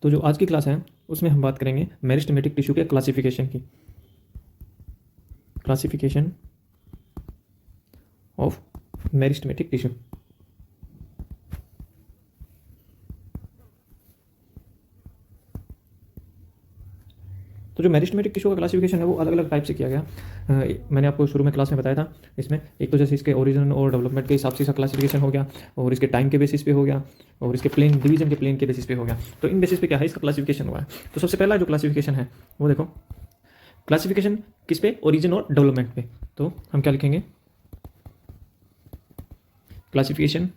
तो जो आज की क्लास है उसमें हम बात करेंगे मेरिस्टेमेटिक टिश्यू के क्लासिफिकेशन की। Classification of meristematic tissue. तो जो मेरिस्टेमेटिक टिश्यू का क्लासिफिकेशन है वो अलग अलग टाइप से किया गया। मैंने आपको शुरू में क्लास में बताया था। इसमें एक तो जैसे इसके ओरिजिन और डेवलपमेंट के हिसाब से इसका क्लासिफिकेशन हो गया, और इसके टाइम के बेसिस पे हो गया, और इसके प्लेन डिवीजन के प्लेन के बेसिस पे हो गया। तो इन बेसिस पे क्या है इसका क्लासिफिकेशन हुआ है। तो सबसे पहला जो क्लासिफिकेशन है वो देखो, क्लासिफिकेशन किस पे, ओरिजिन और डेवलपमेंट पे। तो हम क्या लिखेंगे, classification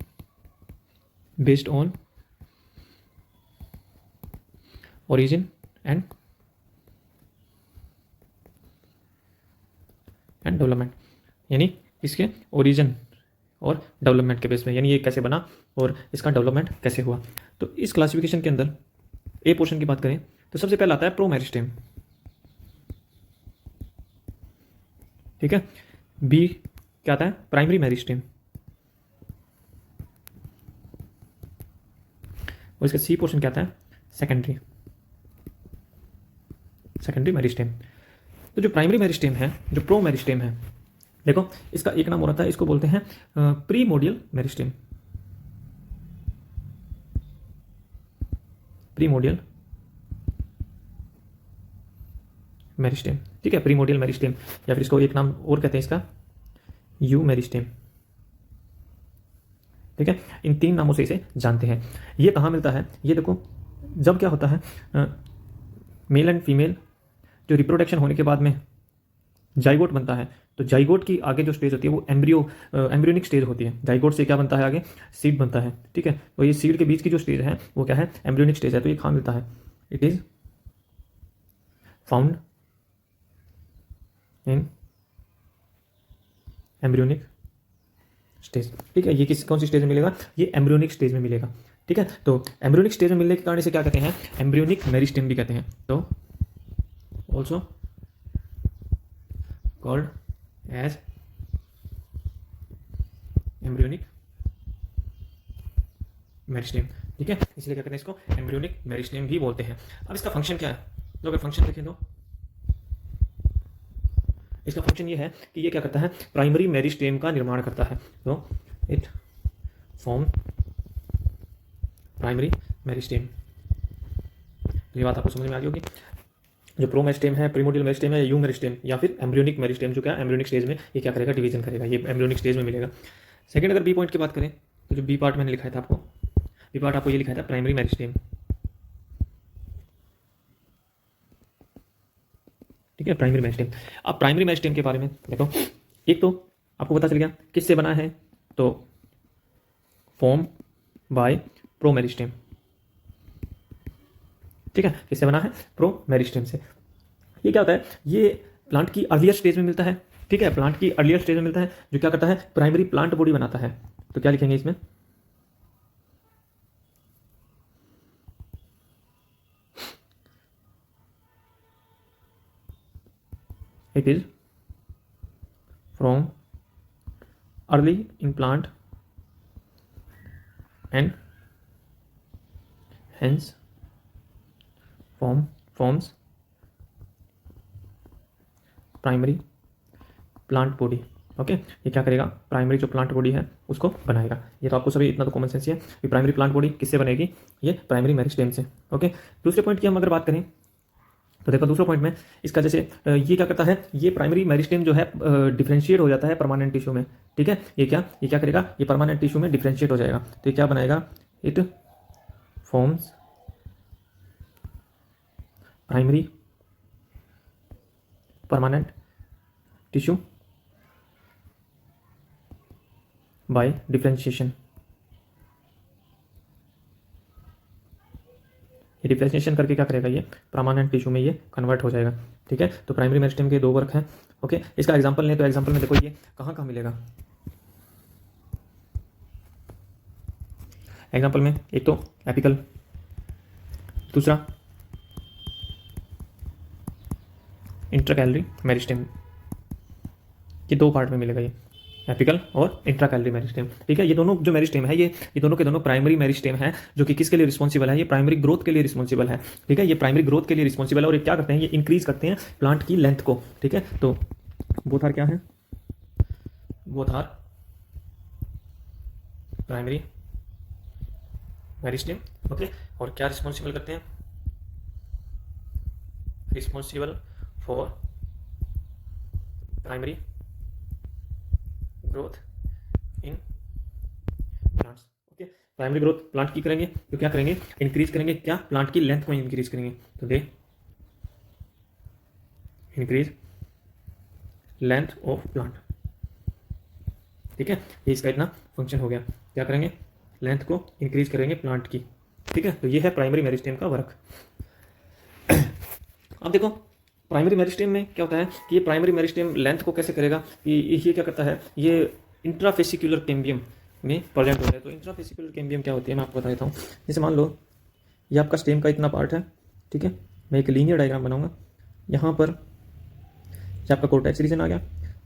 based on origin and development, यानी इसके ओरिजिन और डेवलपमेंट के बेस पे, यानी ये कैसे बना और इसका डेवलपमेंट कैसे हुआ। तो इस क्लासिफिकेशन के अंदर ए पोर्शन की बात करें तो सबसे पहला आता है प्रोमेरिस्टेम, ठीक है। बी क्या आता है, प्राइमरी मेरिस्टेम, और इसका सी पोर्शन क्या आता है, सेकेंडरी मेरिस्टेम। तो जो प्राइमरी मेरिस्टेम है, जो प्रो मेरिस्टेम है, देखो इसका एक नाम और आता है, इसको बोलते हैं प्रीमोडियल मेरिस्टेम। प्रीमोडियल मेरिस्टेम, ठीक है, प्रीमोडियल मेरिस्टेम, या फिर इसको एक नाम और कहते हैं इसका यू मेरिस्टेम, ठीक है। इन तीन नामों से इसे जानते हैं। ये कहाँ मिलता है, ये देखो जब क्या होता है, मेल एंड फीमेल जो रिप्रोडक्शन होने के बाद में जाइगोट बनता है, तो जाइगोट की आगे जो स्टेज होती है वो एम्ब्रियोनिक स्टेज होती है। जाइगोट से क्या बनता है, आगे सीड बनता है, ठीक है। तो ये सीड के बीच की जो स्टेज है वो क्या है, एम्ब्रियोनिक स्टेज है। तो ये कहाँ मिलता है, it is found in embryonic stage, ठीक है। ये कौन सी स्टेज में मिलेगा, ये एम्ब्रियोनिक स्टेज में मिलेगा, ठीक है। तो एम्ब्रियोनिक स्टेज में मिलने के कारण इसे क्या कहते हैं, एम्ब्रियोनिक मेरिस्टेम भी कहते हैं। तो also called as embryonic meristem, ठीक है। इसलिए क्या कहते हैं इसको, एम्ब्रियोनिक मेरिस्टेम भी बोलते हैं। अब इसका फंक्शन क्या है, तो अगर फंक्शन देखें तो इसका फंक्शन ये है कि ये क्या करता है, प्राइमरी मेरिस्टेम का निर्माण करता है। तो इट फॉर्म प्राइमरी मेरिस्टेम। तो ये बात आपको समझ में आ गई होगी। जो प्रो मेरिस्टेम है, प्रीमोडियल मेरिस्टेम है, यू मेरिस्टेम या फिर एम्ब्रियोनिक मेरिस्टेम, जो क्या एम्ब्रियोनिक स्टेज में ये क्या करेगा, डिवीजन करेगा, ये एम्ब्रियोनिक स्टेज में मिलेगा। सेकंड, अगर बी पॉइंट की बात करें तो जो बी पार्ट मैंने लिखा था आपको, बी पार्ट आपको ये लिखा था प्राइमरी मेरिस्टेम, ठीक है, प्राइमरी मेरिस्टेम। अब प्राइमरी मेरिस्टेम के बारे में देखो, एक तो आपको पता चल गया किससे बना है, तो फॉर्म बाय प्रो मेरिस्टेम, ठीक है। किससे बना है, प्रो मेरिस्टेम से। ये क्या होता है, ये प्लांट की अर्लियर स्टेज में मिलता है, ठीक है। प्लांट की अर्लियर स्टेज में मिलता है, जो क्या करता है, प्राइमरी प्लांट बॉडी बनाता है। तो क्या लिखेंगे इसमें, it is from early in plant and hence forms primary plant body, okay. ये क्या करेगा, प्राइमरी जो प्लांट बॉडी है उसको बनाएगा। ये तो आपको सभी इतना तो कॉमन सेंस ही है कि प्राइमरी प्लांट बॉडी किससे बनेगी, ये प्राइमरी मेरिस्टेम से, ओके। दूसरे पॉइंट की हम अगर बात करें तो देखो दूसरे पॉइंट में इसका जैसे ये क्या करता है, ये प्राइमरी मेरिस्टेम जो है डिफ्रेंशिएट हो जाता है परमानेंट टिश्यू में, ठीक है। ये क्या करेगा, ये परमानेंट टिश्यू में डिफ्रेंशिएट हो जाएगा। तो ये क्या बनाएगा, it forms primary permanent tissue bye differentiation. ये डिफ्रेंशिएशन करके क्या करेगा, ये परमानेंट टिश्यू में ये कन्वर्ट हो जाएगा, ठीक है। तो प्राइमरी मेरिस्टेम के दो वर्क हैं, ओके। इसका एग्जांपल लें तो एग्जांपल में देखो ये कहाँ कहाँ मिलेगा। एग्जांपल में एक तो एपिकल, दूसरा इंट्राकैलरी मेरिस्टेम, ये दो पार्ट में मिलेगा ये, एपिकल और इंट्राकैलरी मेरिस्टेम। ठीक है, ये दोनों जो मेरिस्टेम है ये दोनों के दोनों प्राइमरी मेरिस्टेम है, जो कि किसके लिए रिस्पॉन्सिबल है, ये प्राइमरी ग्रोथ के लिए रिस्पॉन्सिबल है। ठीक है, ये प्राइमरी ग्रोथ के लिए रिस्पॉन्सिबल है और ये क्या करते हैं, ये इंक्रीज करते हैं प्लांट की लेंथ को। ठीक है, तो बोथ आर क्या है, both are primary meristem. Okay, और क्या रिस्पॉन्सिबल करते हैं, responsible for primary growth in plants. Okay, primary growth plant की करेंगे तो क्या करेंगे, इंक्रीज करेंगे क्या, प्लांट की लेंथ को इंक्रीज करेंगे। तो they increase length of plant. ठीक है, ये इसका इतना फंक्शन हो गया, क्या करेंगे, लेंथ को इंक्रीज करेंगे प्लांट की। ठीक है, तो ये है प्राइमरी मेरिस्टेम का वर्क। अब देखो प्राइमरी मेरिस्टेम में क्या होता है कि ये प्राइमरी मेरिस्टेम लेंथ को कैसे करेगा, ये क्या करता है, ये इंट्राफेसिकुलर कैम्बियम में प्रेजेंट होता है। तो इंट्राफेसिकुलर कैम्बियम क्या होती है, मैं आपको बता देता हूँ। जैसे मान लो ये आपका स्टेम का इतना पार्ट है। ठीक है, मैं एक लीनियर डायग्राम बनाऊंगा। यहाँ पर ये आपका कोर्टेक्स रीजन आ गया,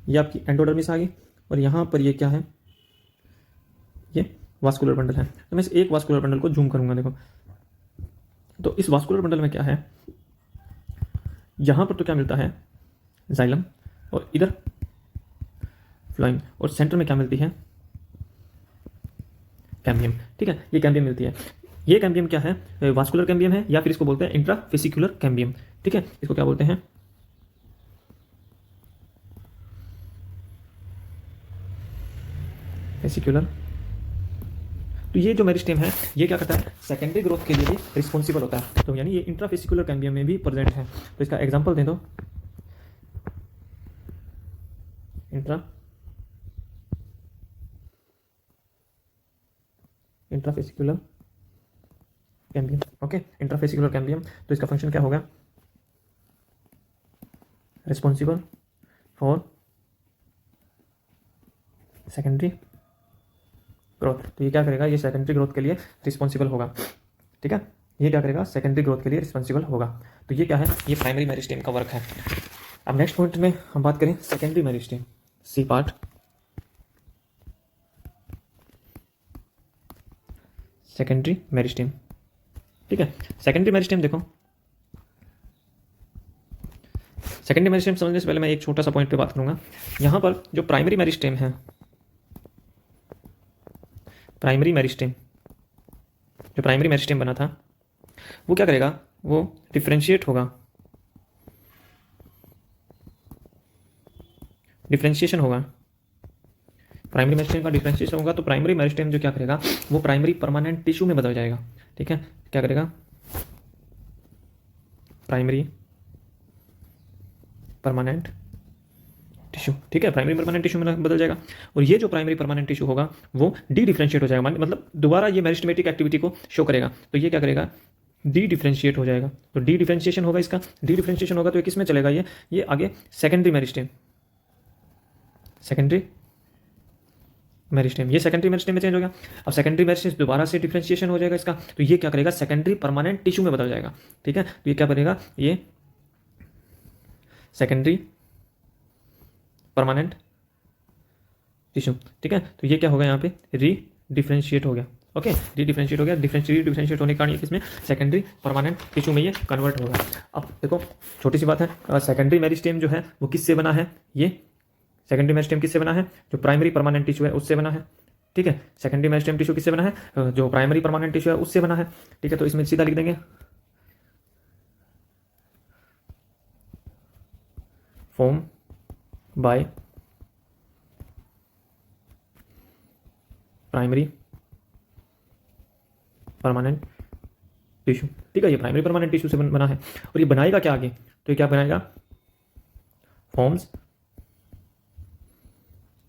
ये आपकी एंडोडर्मिस आ गई, और यहाँ पर ये क्या है, ये वास्कुलर बंडल है। तो मैं इस एक वास्कुलर बंडल को जूम करूंगा। देखो, तो इस वास्कुलर बंडल में क्या है, यहाँ पर तो क्या मिलता है, जाइलम, और इधर फ्लोएम, और सेंटर में क्या मिलती है, कैम्बियम। ठीक है, ये कैम्बियम मिलती है। ये कैम्बियम क्या है, वास्कुलर कैम्बियम है, या फिर इसको बोलते हैं इंट्राफेसिकुलर कैम्बियम। ठीक है, इसको क्या बोलते हैं, फेसिकुलर। तो ये जो मेरिस्टेम है ये क्या करता है, सेकेंडरी ग्रोथ के लिए भी रिस्पॉन्सिबल होता है। तो यानी ये इंट्राफेसिकुलर कैम्बियम में भी प्रेजेंट है। तो इसका एग्जांपल दे दो, intrafascicular cambium. Okay, intrafascicular cambium, तो इसका फंक्शन क्या होगा, रिस्पॉन्सिबल फॉर सेकेंडरी ग्रोथ। तो ये क्या करेगा, ये सेकेंडरी ग्रोथ के लिए रिस्पॉन्सिबल होगा। ठीक है, ये क्या करेगा, सेकेंडरी ग्रोथ के लिए रिस्पॉन्सिबल होगा। तो ये क्या है, ये प्राइमरी मेरिस्टेम का वर्क है। अब नेक्स्ट पॉइंट में हम बात करें secondary meristem, C part. Secondary meristem. ठीक है, सेकेंडरी मेरिस्टेम देखो, सेकेंडरी मेरिस्टेम समझने से पहले मैं एक छोटा सा पॉइंट पे बात करूंगा। यहां पर जो प्राइमरी मेरिस्टेम है, प्राइमरी मेरिस्टेम, जो प्राइमरी मेरिस्टेम बना था वो क्या करेगा, वो डिफ्रेंशिएट होगा, डिफ्रेंशिएशन होगा, प्राइमरी मेरिस्टेम का डिफ्रेंशिएशन होगा। तो प्राइमरी मेरिस्टेम जो क्या करेगा, वो प्राइमरी परमानेंट टिश्यू में बदल जाएगा। ठीक है, क्या करेगा, प्राइमरी परमानेंट टिश्यू। ठीक है, प्राइमरी परमानेंट टिश्यू में बदल जाएगा। और ये जो प्राइमरी परमानेंट टिश्यू होगा वो डी डिफ्रेंशिएट हो जाएगा, मतलब दोबारा ये मेरिस्टेमेटिक एक्टिविटी को शो करेगा। तो ये क्या करेगा, डी डिफ्रेंशिएट हो जाएगा। तो डी डिफ्रेंशिएशन होगा, इसका डी डिफ्रेंशिएशन होगा तो ये किस में चलेगा, ये आगे सेकेंडरी मेरिस्टेम, सेकेंडरी मेरिस्टेम, ये सेकेंडरी मेरिस्टेम में चेंज हो गया। अब सेकेंडरी मेरिस्टेम दोबारा से डिफ्रेंशिएशन हो जाएगा इसका, तो ये क्या करेगा, सेकेंडरी परमानेंट टिश्यू में बदल जाएगा। ठीक है, तो ये क्या करेगा, ये सेकेंडरी परमानेंट टिश्यू। ठीक है, तो ये क्या होगा, यहाँ पे री डिफ्रेंशिएट हो गया। ओके, री डिफ्रेंशिएट हो गया, डिफ्रेंशिएट होने के कारण इसमें सेकेंडरी परमानेंट टिश्यू में ये कन्वर्ट होगा। अब देखो छोटी सी बात है, सेकेंडरी मेरिस्टेम जो है वो किससे बना है, ये सेकेंडरी मेरिस्टेम किससे बना है, जो प्राइमरी परमानेंट टिश्यू है उससे बना है। ठीक है, सेकेंडरी मेरिस्टेम टिश्यू किससे बना है, जो प्राइमरी परमानेंट टिश्यू है उससे बना है। ठीक है, तो इसमें सीधा लिख देंगे form by primary permanent tissue. ठीक है, ये प्राइमरी परमानेंट टिश्यू से बना है। और ये बनाएगा क्या आगे, तो ये क्या बनाएगा, फॉर्म्स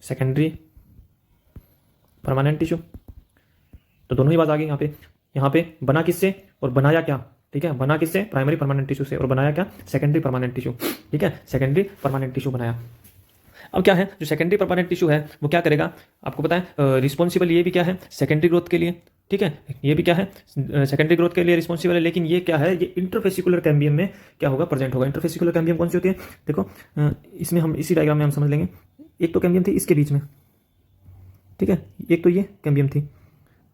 सेकेंडरी परमानेंट टिश्यू। तो दोनों ही बात आ गई यहाँ पे बना किससे और बनाया क्या। ठीक है, बना किससे, प्राइमरी परमानेंट टिश्यू से, और बनाया क्या, सेकेंडरी परमानेंट टिश्यू। ठीक है, सेकेंडरी परमानेंट टिश्यू बनाया। अब क्या है, जो सेकेंडरी परमानेंट टिश्यू है वो क्या करेगा, आपको पता है रिस्पॉन्सिबल ये भी क्या है, सेकेंडरी ग्रोथ के लिए। ठीक है, ये भी क्या है, सेकेंडरी ग्रोथ के लिए रिस्पॉन्सिबल है। लेकिन ये क्या है, ये इंटरफेसिकुलर कैम्बियम में क्या होगा, प्रेजेंट होगा। इंटरफेसिकुलर कैम्बियम कौन सी होती है, देखो इसमें हम इसी डायग्राम में हम समझ लेंगे। एक तो कैम्बियम थी इसके बीच में, ठीक है, एक तो ये कैम्बियम थी,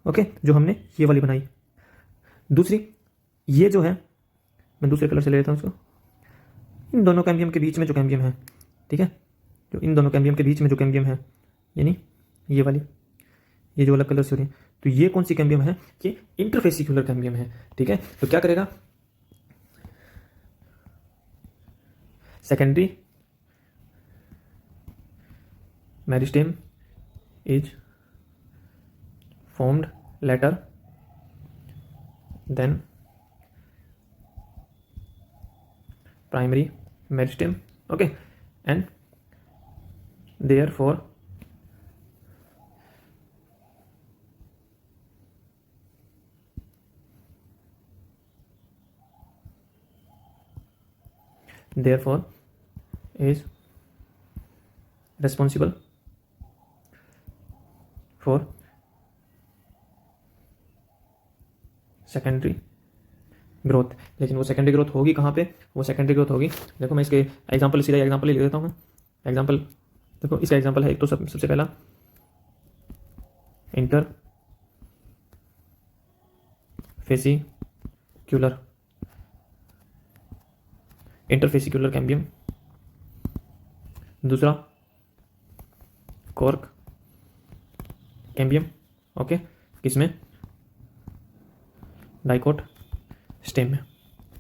ओके, जो हमने ये वाली बनाई। दूसरी ये जो है, मैं दूसरे कलर से ले लेता हूँ इसको, इन दोनों कैम्बियम के बीच में जो कैम्बियम है, ठीक है, जो इन दोनों कैम्बियम के बीच में जो कैम्बियम है, यानी ये वाली, ये जो अलग कलर से हो रही है, तो ये कौन सी कैम्बियम है? ये इंटरफेसिकुलर कैम्बियम है, ठीक है। तो क्या करेगा, secondary meristem is formed later than primary meristem, okay, and therefore is responsible for secondary growth. लेकिन वो सेकेंडरी ग्रोथ होगी कहाँ पे? वो सेकेंडरी ग्रोथ होगी, देखो मैं इसके एग्जांपल, सीधा एग्जांपल ही ले देता हूँ मैं। एग्जांपल देखो, इसका एग्जांपल है एक तो सबसे पहला इंटरफेसिक्यूलर कैम्बियम, दूसरा कॉर्क कैम्बियम, ओके, किसमें? डाइकोट स्टेम में,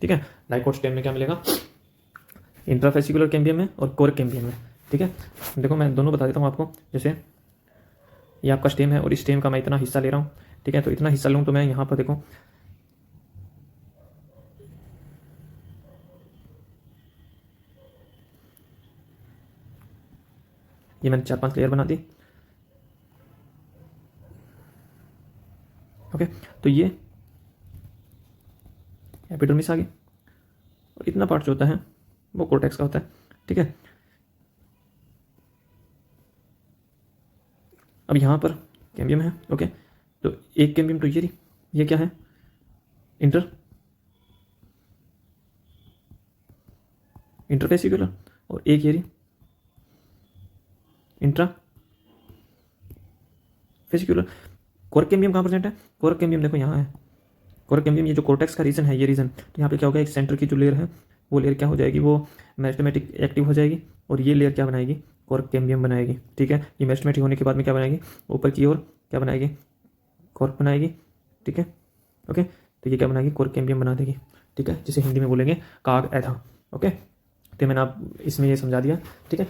ठीक है। डाइकोट स्टेम में क्या मिलेगा? इंट्राफेसिकुलर कैम्बियम में और कोर कैम्बियम में, ठीक है। देखो मैं दोनों बता देता हूँ आपको। जैसे ये आपका स्टेम है और इस स्टेम का मैं इतना हिस्सा ले रहा हूँ, ठीक है। तो इतना हिस्सा लूँ तो मैं यहाँ पर देखो, ये मैंने 4-5 लेयर बना दी, ओके। तो ये एपिडर्मिस आ गई और इतना पार्ट जो होता है वो कोर्टेक्स का होता है, ठीक है। अब यहाँ पर कैम्बियम है, ओके। तो एक कैम्बियम तो ये क्या है? इंटरफेसिकुलर, और एक ये इंट्रा फेसिकुलर। कोर कैम्बियम कहाँ प्रेजेंट है? कोर कैम्बियम देखो यहाँ है, कोर कैम्बियम, ये जो कोर्टेक्स का रीजन है, ये रीजन, तो यहाँ पे क्या होगा, एक सेंटर की जो लेयर है वो लेयर क्या हो जाएगी, वो मेरिस्टेमेटिक एक्टिव हो जाएगी, और ये लेयर क्या बनाएगी? कोर कैम्बियम बनाएगी, ठीक है। ये मेरिस्टेमेटिक होने के बाद में क्या बनाएगी? ऊपर की ओर क्या बनाएगी? कॉर्क बनाएगी, ठीक है, ओके। तो ये क्या बनाएगी? कोर कैम्बियम बना देगी, ठीक है, जिसे हिंदी में बोलेंगे काग एधा, ओके। तो मैंने आप इसमें ये समझा दिया, ठीक है।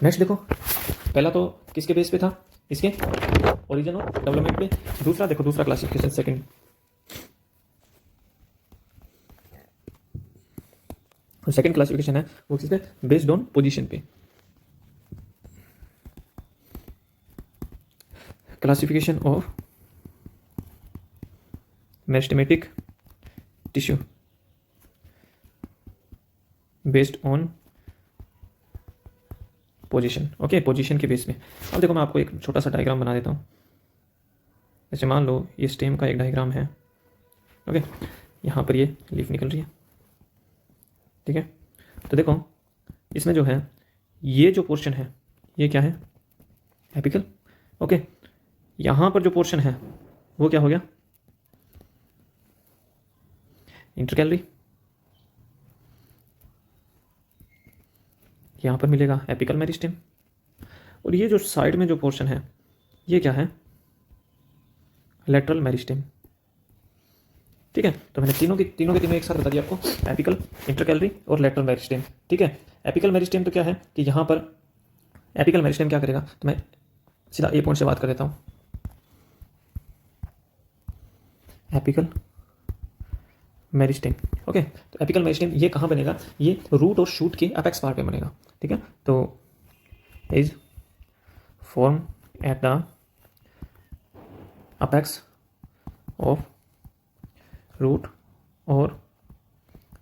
नेक्स्ट देखो, पहला तो किसके बेस पे था? इसके ओरिजिन और डेवलपमेंट पे। दूसरा देखो, दूसरा क्लासिफिकेशन, सेकंड क्लासिफिकेशन है वो किस पे? बेस्ड ऑन पोजीशन पे। Classification of meristematic tissue based on position, okay, position के बेस में। अब देखो मैं आपको एक छोटा सा डायग्राम बना देता हूँ। जैसे मान लो ये स्टेम का एक डायग्राम है, ओके, यहाँ पर ये लीफ निकल रही है, ठीक है। तो देखो इसमें जो है, ये जो पोर्शन है ये क्या है? Apical, okay. यहाँ पर जो पोर्शन है वो क्या हो गया? इंटरकैलरी। यहाँ पर मिलेगा एपिकल मेरिस्टेम, और ये जो साइड में जो पोर्शन है ये क्या है? लेटरल मेरिस्टेम, ठीक है। तो मैंने तीनों के तीनों एक साथ बता दिया आपको, एपिकल, इंटरकैलरी और लेटरल मेरिस्टेम, ठीक है। एपिकल मेरिस्टेम तो क्या है कि यहाँ पर एपिकल मेरिस्टेम क्या करेगा, तो मैं सीधा ए पॉइंट से बात कर देता हूँ। Apical meristem, okay. तो एपिकल मेरिस्टेम ये कहाँ बनेगा? ये रूट और शूट के अपेक्स पार्ट पे बनेगा, ठीक है। तो is form at the apex of root और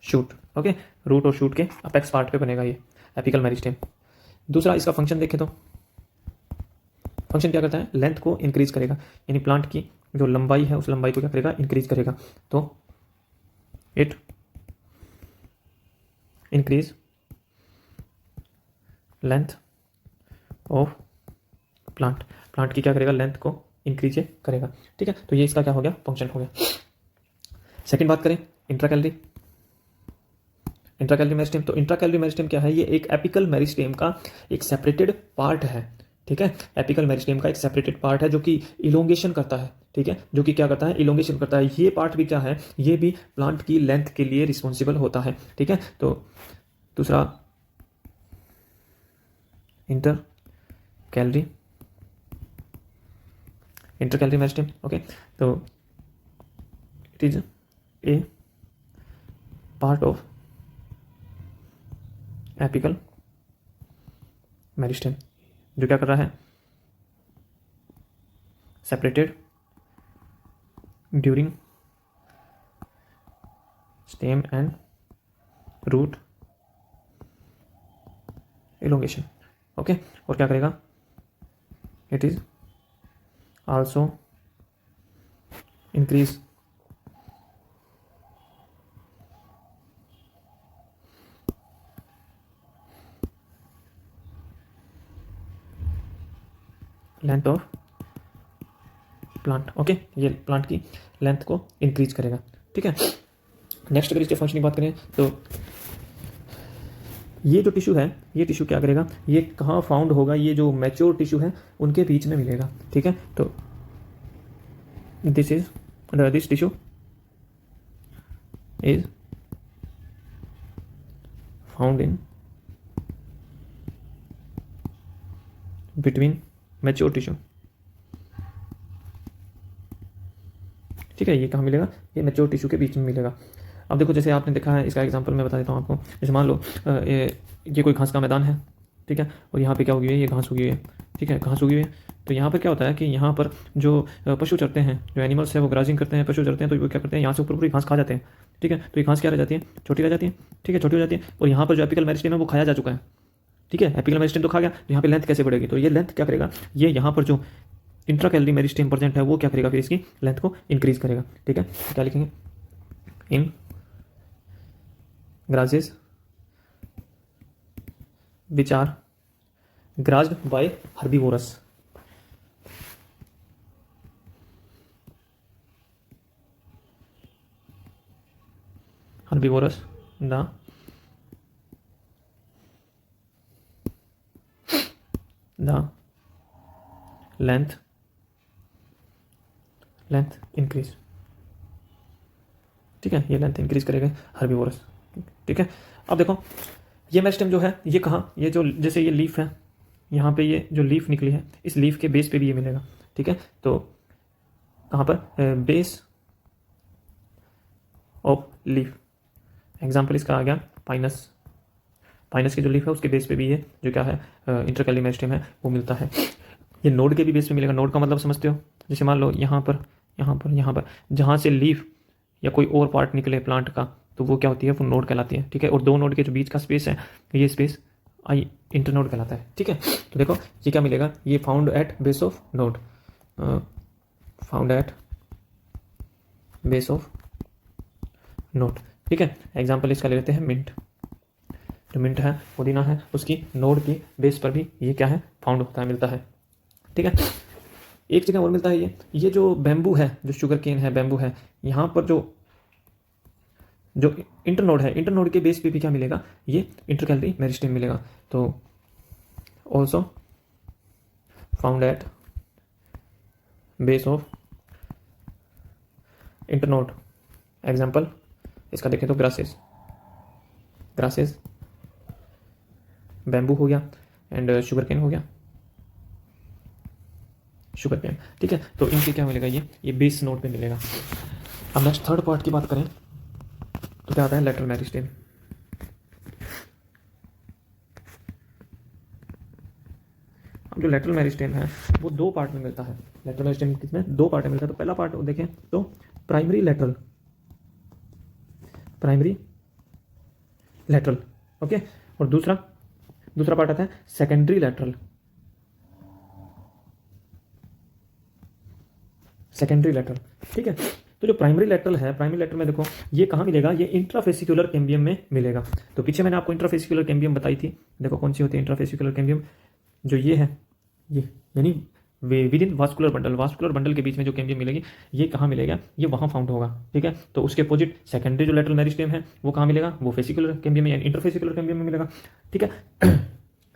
शूट, ओके। रूट और शूट के अपेक्स पार्ट पे बनेगा ये एपिकल मेरिस्टेम। दूसरा इसका फंक्शन देखें तो फंक्शन क्या करता है? लेंथ को इंक्रीज करेगा, यानी प्लांट की जो लंबाई है उस लंबाई को क्या करेगा? इंक्रीज करेगा। तो it increase length of plant plant की क्या करेगा, लेंथ को इंक्रीज करेगा। ठीक है, तो ये इसका क्या हो गया, फंक्शन हो गया। सेकंड बात करें इंट्राकैलोरी, इंट्राकैलोरी मेरिस्टेम। तो इंट्राकैलोरी मेरिस्टेम क्या है, ये एक एपिकल मेरिस्टेम का एक सेपरेटेड पार्ट है। ठीक है, एपिकल मेरिस्टेम का एक सेपरेटेड पार्ट है जो कि इलोंगेशन करता है। ठीक है, जो कि क्या करता है, इलोंगेशन करता है। ये पार्ट भी क्या है, ये भी प्लांट की लेंथ के लिए रिस्पॉन्सिबल होता है। ठीक है, तो दूसरा इंटरकैलोरी, इंटरकैलोरी मेरिस्टेम। ओके, तो it is a part of apical meristem जो क्या कर रहा है, separated during stem and root elongation. Okay, और क्या करेगा, it is also increase length of plant. Okay, ये प्लांट की लेंथ को इंक्रीज करेगा। ठीक है, नेक्स्ट अगर इसके फंक्शन की बात करें तो ये जो टिश्यू है, ये टिश्यू क्या करेगा, ये कहाँ फाउंड होगा, ये जो मैच्योर टिश्यू है उनके बीच में मिलेगा। ठीक है, तो this tissue is found in between mature tissue. ठीक है, ये कहाँ मिलेगा, ये मैच्योर टिश्यू के बीच में मिलेगा। अब देखो, जैसे आपने देखा है, इसका एग्जांपल मैं बता देता हूँ आपको। जैसे मान लो ये कोई घास का मैदान है। ठीक है, और यहाँ पे क्या उगी हुई है, ये घास उगी हुई है। ठीक है, घास उगी हुई है, तो यहाँ पर क्या होता है कि यहाँ पर जो पशु चरते हैं, जो एनिमल्स है वो ग्राजिंग करते हैं, पशु चरते हैं, तो वो क्या करते हैं, यहाँ से ऊपर पूरी घास खा जाते हैं। ठीक है, तो ये घास क्या रह जाती है, छोटी रह जाती है। ठीक है, छोटी हो जाती है, और यहाँ पर जो एपिकल मेरिस्टेम है वो खाया जा चुका है। ठीक है, एपिकल मेरिस्टेम तो खा गया, तो यहाँ पे लेंथ कैसे बढ़ेगी, तो ये लेंथ क्या करेगा, ये यहाँ पर जो इंट्राकैलोरी प्रेजेंट है वो क्या करेगा, फिर इसकी लेंथ को इंक्रीज करेगा। ठीक है, क्या लिखेंगे, in grasses which are grazed by herbivores. Herbivores the length increase. ठीक है, ये लेंथ इंक्रीज करेगा हर्बीवोरस। ठीक है, अब देखो ये मेरिस्टेम जो है ये कहाँ, ये जो जैसे ये लीफ है, यहाँ पे ये जो लीफ निकली है, इस लीफ के बेस पे भी ये मिलेगा। ठीक है, तो कहाँ पर, बेस ऑफ लीफ। एग्जाम्पल इसका आ गया पाइनस। पाइनस की जो लीफ है उसके बेस पे भी ये जो क्या है, इंटरकैलोरी मेरिस्टेम है वो मिलता है। ये नोड के भी बेस पे मिलेगा। नोड का मतलब समझते हो, जैसे मान लो यहाँ पर जहाँ से लीफ या कोई और पार्ट निकले प्लांट का, तो वो क्या होती है, वो नोड कहलाती है। ठीक है, और दो नोड के जो बीच का स्पेस है, ये स्पेस इंटरनोड कहलाता है। ठीक है, तो देखो ये क्या मिलेगा, ये found at base of node, found at base of node. ठीक है, एग्जाम्पल इसका ले लेते हैं मिंट। जो मिंट है, पुदीना है, उसकी नोड की बेस पर भी ये क्या है, फाउंड होता है, मिलता है। ठीक है, एक जगह और मिलता है ये जो बैम्बू है, जो शुगर केन है, बैम्बू है, यहाँ पर जो इंटरनोड है, इंटरनोड के बेस पे भी क्या मिलेगा, ये इंटरकैलोरी मेरिस्टेम मिलेगा। तो also found at base of internode. Example इसका देखें तो ग्रासेस बैम्बू हो गया एंड शुगर केन हो गया, शुगर केन। ठीक है, तो इनके क्या मिलेगा, ये बेस नोड पे मिलेगा। अब नेक्स्ट थर्ड पार्ट की बात करें तो क्या आता है, लेटरल मेरिस्टेम। अब जो लेटरल मेरिस्टेम है वो दो पार्ट में मिलता है। लेटरल मेरिस्टेम किसमें, दो पार्ट में मिलता है। तो पहला पार्ट देखें तो प्राइमरी लेटरल, ओके, और दूसरा पार्ट आता है सेकेंडरी लेटरल। ठीक है, तो जो प्राइमरी लेटरल है, प्राइमरी लेटरल में देखो ये कहाँ मिलेगा, ये इंट्राफेसिकुलर कैम्बियम में मिलेगा। तो पीछे मैंने आपको इंट्राफेसिकुलर कैम्बियम बताई थी, देखो कौन सी होती है इंट्राफेसिकुलर कैम्बियम, जो ये है, ये यानी विद इन वास्कुलर बंडल के बीच में जो कैम्बियम मिलेगी ये कहाँ मिलेगा, ये वहाँ फाउंड होगा, ठीक है। तो उसके अपोजिट सेकेंडरी जो लेटरल मेरिस्टेम है वो कहाँ मिलेगा, वो फेसिकुलर कैम्बियम या इंटरफेसिकुलर कैम्बियम में मिलेगा, ठीक है।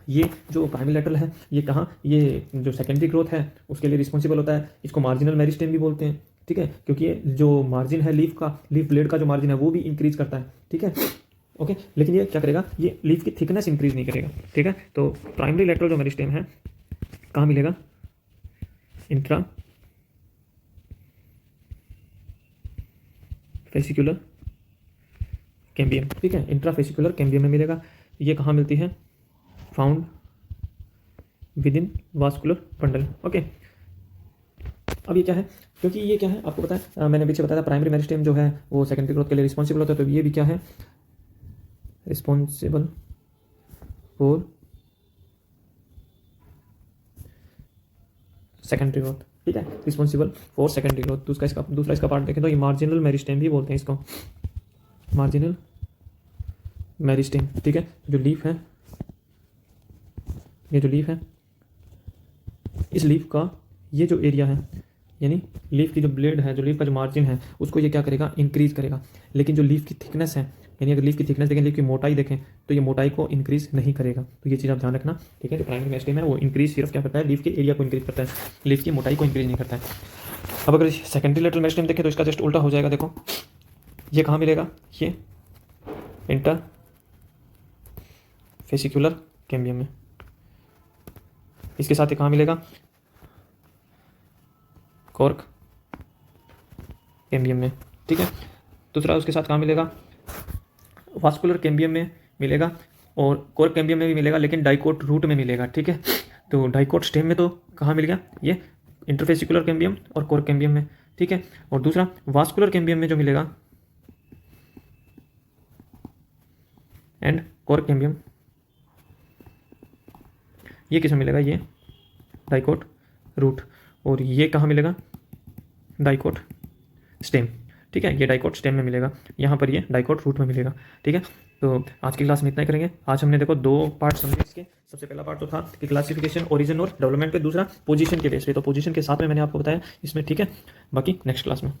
ये जो प्राइमरी लेटरल है ये कहाँ, ये जो सेकेंडरी ग्रोथ है उसके लिए रिस्पॉन्सिबल होता है, इसको मार्जिनल मेरिस्टेम भी बोलते हैं, ठीक है, क्योंकि ये जो मार्जिन है लीफ ब्लेड का जो मार्जिन है वो भी इंक्रीज करता है, ठीक है, ओके। लेकिन ये क्या करेगा, ये लीफ की थिकनेस इंक्रीज नहीं करेगा, ठीक है। तो प्राइमरी लेटरल जो मेरिस्टेम है कहाँ मिलेगा, इंट्रा फेसिकुलर कैम्बियम, ठीक है, इंट्रा फेसिकुलर कैम्बियम में मिलेगा। ये कहाँ मिलती है, found with in vascular bundle, okay. अब ये क्या है, क्योंकि ये क्या है आपको पता है, मैंने पीछे बताया था प्राइमरी मेरिस्टेम जो है वो सेकेंडरी ग्रोथ के लिए रिस्पॉन्सिबल होता है, तो ये भी क्या है, रिस्पॉन्सिबल फॉर सेकेंडरी ग्रोथ, ठीक है, रिस्पॉन्सिबल फॉर सेकेंडरी ग्रोथ। दूसरा इसका पार्ट देखें तो ये मार्जिनल मेरिस्टेम भी बोलते हैं इसको, मार्जिनल मेरिस्टेम, ठीक है। जो लीफ है, ये जो लीफ है, इस लीफ का ये जो एरिया है, यानी लीफ की जो ब्लेड है, जो लीफ का जो मार्जिन है उसको ये क्या करेगा, इंक्रीज करेगा। लेकिन जो लीफ की थिकनेस है, यानी अगर लीफ की थिकनेस देखें, लीफ की मोटाई देखें तो ये मोटाई को इंक्रीज नहीं करेगा। तो ये चीज़ आप ध्यान रखना, ठीक है। जो प्राइमरी मेरिस्टेम है वो इंक्रीज सिर्फ क्या करता है, लीफ के एरिया को इंक्रीज करता है, लीफ की मोटाई को इंक्रीज नहीं करता है। अब अगर सेकेंडरी लेटरल मेरिस्टेम देखें तो इसका जस्ट उल्टा हो जाएगा, देखो ये कहाँ मिलेगा, ये इंटर फेसिकुलर कैम्बियम में, इसके साथ ये कहाँ मिलेगा, कॉर्क कैम्बियम में, ठीक है। दूसरा उसके साथ कहाँ मिलेगा, वास्कुलर कैम्बियम में मिलेगा और कॉर्क कैम्बियम में भी मिलेगा, लेकिन डाइकोट रूट में मिलेगा, ठीक है। तो डाइकोट स्टेम में तो कहाँ मिल गया, ये इंटरफेसिकुलर कैम्बियम और कॉर्क कैम्बियम में, ठीक है। और दूसरा वास्कुलर कैम्बियम में जो मिलेगा एंड कॉर्क कैम्बियम, ये किसमें मिलेगा, ये डाइकोट रूट, और ये कहाँ मिलेगा, डाइकोट स्टेम, ठीक है। ये डाइकोट स्टेम में मिलेगा, यहाँ पर ये डाइकोट रूट में मिलेगा, ठीक है। तो आज की क्लास में इतना ही करेंगे। आज हमने देखो 2 पार्ट समझे इसके। सबसे पहला पार्ट तो था कि क्लासिफिकेशन, ओरिजिन और डेवलपमेंट पे, दूसरा पोजीशन के बेस पे। तो पोजीशन के साथ में मैंने आपको बताया इसमें, ठीक है। बाकी नेक्स्ट क्लास में।